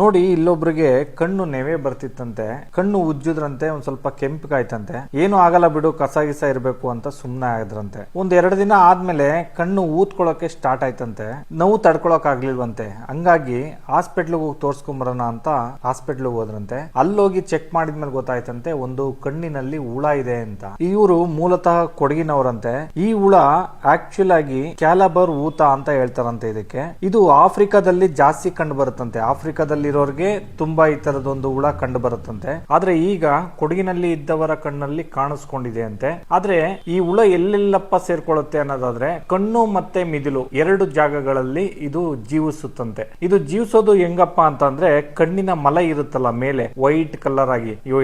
ನೋಡಿ ಇಲ್ಲೊಬ್ರಿಗೆ ಕಣ್ಣು ನೆವೆ ಬರ್ತಿತ್ತಂತೆ, ಕಣ್ಣು ಉಜ್ಜುದ್ರಂತೆ, ಒಂದ್ ಸ್ವಲ್ಪ ಕೆಂಪಗಾಯ್ತಂತೆ. ಏನು ಆಗಲ್ಲ ಬಿಡು, ಕಸ ಗಿಸ ಇರ್ಬೇಕು ಅಂತ ಸುಮ್ನೆ ಆದ್ರಂತೆ. ಒಂದ್ 2 ದಿನ ಆದ್ಮೇಲೆ ಕಣ್ಣು ಊದ್ಕೊಳಕ್ಕೆ ಸ್ಟಾರ್ಟ್ ಆಯ್ತಂತೆ. ನೋವು ತಡ್ಕೊಳಕ್ ಆಗ್ಲಿಲ್ವಂತೆ. ಹಂಗಾಗಿ ಹಾಸ್ಪಿಟ್ಲ್ ಹೋಗಿ ತೋರ್ಸ್ಕೊಂಬರೋಣ ಅಂತ ಹಾಸ್ಪಿಟ್ಲ್ ಹೋದ್ರಂತೆ. ಅಲ್ಲೋಗಿ ಚೆಕ್ ಮಾಡಿದ್ಮೇಲೆ ಗೊತ್ತಾಯ್ತಂತೆ ಒಂದು ಕಣ್ಣಿನಲ್ಲಿ ಹುಳ ಇದೆ ಅಂತ. ಇವರು ಮೂಲತಃ ಕೊಡಗಿನವರಂತೆ. ಈ ಹುಳ ಆಕ್ಚುಲ್ ಆಗಿ ಕ್ಯಾಲಬರ್ ಊತ ಅಂತ ಹೇಳ್ತಾರಂತೆ. ಇದಕ್ಕೆ ಇದು ಆಫ್ರಿಕಾದಲ್ಲಿ ಜಾಸ್ತಿ ಕಂಡು ಬರುತ್ತಂತೆ. ಆಫ್ರಿಕಾದಲ್ಲಿರೋರ್ಗೆ ತುಂಬಾ ಈ ತರದೊಂದು ಹುಳ ಕಂಡು ಬರುತ್ತಂತೆ. ಆದ್ರೆ ಈಗ ಕೊಡಗಿನಲ್ಲಿ ಇದ್ದವರ ಕಣ್ಣಲ್ಲಿ ಕಾಣಿಸ್ಕೊಂಡಿದೆ ಅಂತೆ. ಆದ್ರೆ ಈ ಹುಳ ಎಲ್ಲೆಲ್ಲಪ್ಪ ಸೇರ್ಕೊಳ್ಳುತ್ತೆ ಅನ್ನೋದಾದ್ರೆ ಕಣ್ಣು ಮತ್ತೆ ಮಿದಿಲು 2 ಜಾಗಗಳಲ್ಲಿ ಇದು ಜೀವಿಸುತ್ತಂತೆ. ಇದು ಜೀವಿಸೋದು ಹೆಂಗಪ್ಪ ಅಂತಂದ್ರೆ ಕಣ್ಣಿನ ಮಲೈ ಇರುತ್ತಲ್ಲ ಮೇಲೆ ವೈಟ್ ಕಲರ್ ಆಗಿ, ಇವು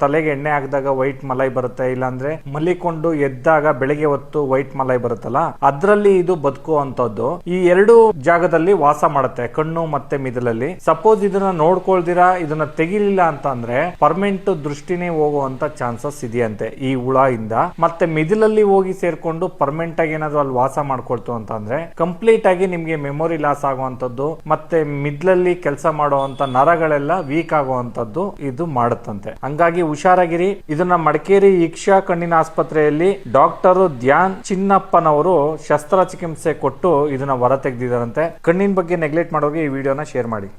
ತಲೆಗೆ ಎಣ್ಣೆ ಹಾಕಿದಾಗ ವೈಟ್ ಮಲೈ ಬರುತ್ತೆ, ಇಲ್ಲಾಂದ್ರೆ ಮಲಿಕೊಂಡು ಎದ್ದಾಗ ಬೆಳಗ್ಗೆ ಹೊತ್ತು ವೈಟ್ ಮಲೈ ಬರುತ್ತಲ್ಲ, ಅದ್ರಲ್ಲಿ ಇದು ಬದುಕುವಂತದ್ದು. ಈ 2 ಜಾಗದಲ್ಲಿ ವಾಸ ಮಾಡುತ್ತೆ, ಕಣ್ಣು ಮತ್ತೆ ಮಿದಿಲಲ್ಲಿ. ಸಪೋಸ್ ಇದನ್ನ ನೋಡ್ಕೊಳ್ದಿರಾ ಇದನ್ನ ತೆಗಿಲಿಲ್ಲ ಅಂತ ಅಂದ್ರೆ ಪರ್ಮನೆಂಟ್ ದೃಷ್ಟಿನೇ ಹೋಗುವಂತ ಚಾನ್ಸಸ್ ಇದೆಯಂತೆ ಈ ಹುಳ ಇಂದ. ಮತ್ತೆ ಮಿದಿಲಲ್ಲಿ ಹೋಗಿ ಸೇರ್ಕೊಂಡು ಪರ್ಮನೆಂಟ್ ಆಗಿ ಏನಾದ್ರು ಅಲ್ಲಿ ವಾಸ ಮಾಡ್ಕೊಳ್ತು ಅಂತ ಅಂದ್ರೆ ಕಂಪ್ಲೀಟ್ ಆಗಿ ನಿಮ್ಗೆ ಮೆಮೊರಿ ಲಾಸ್ ಆಗುವಂತದ್ದು, ಮತ್ತೆ ಮಿದ್ಲಲ್ಲಿ ಕೆಲಸ ಮಾಡುವಂತ ನರಗಳೆಲ್ಲ ವೀಕ್ ಆಗುವಂತದ್ದು ಇದು ಮಾಡುತ್ತಂತೆ. ಹಂಗಾಗಿ ಹುಷಾರಾಗಿರಿ. ಇದನ್ನ ಮಡಿಕೇರಿ ಇಕ್ಷಾ ಕಣ್ಣಿನ ಆಸ್ಪತ್ರೆಯಲ್ಲಿ ಡಾಕ್ಟರ್ ಧ್ಯಾನ್ ಚಿನ್ನಪ್ಪನವರು ಶಸ್ತ್ರಚಿಕಿತ್ಸೆ ಕೊಟ್ಟು ಇದನ್ನ ಹೊರ ತೆಗೆದಿದ್ದಾರಂತೆ. ಕಣ್ಣಿನ ಬಗ್ಗೆ ನೆಗ್ಲೆಕ್ಟ್ ಮಾಡೋರಿಗೆ ಈ ವಿಡಿಯೋನ ಶೇರ್ ಮಾಡಿ.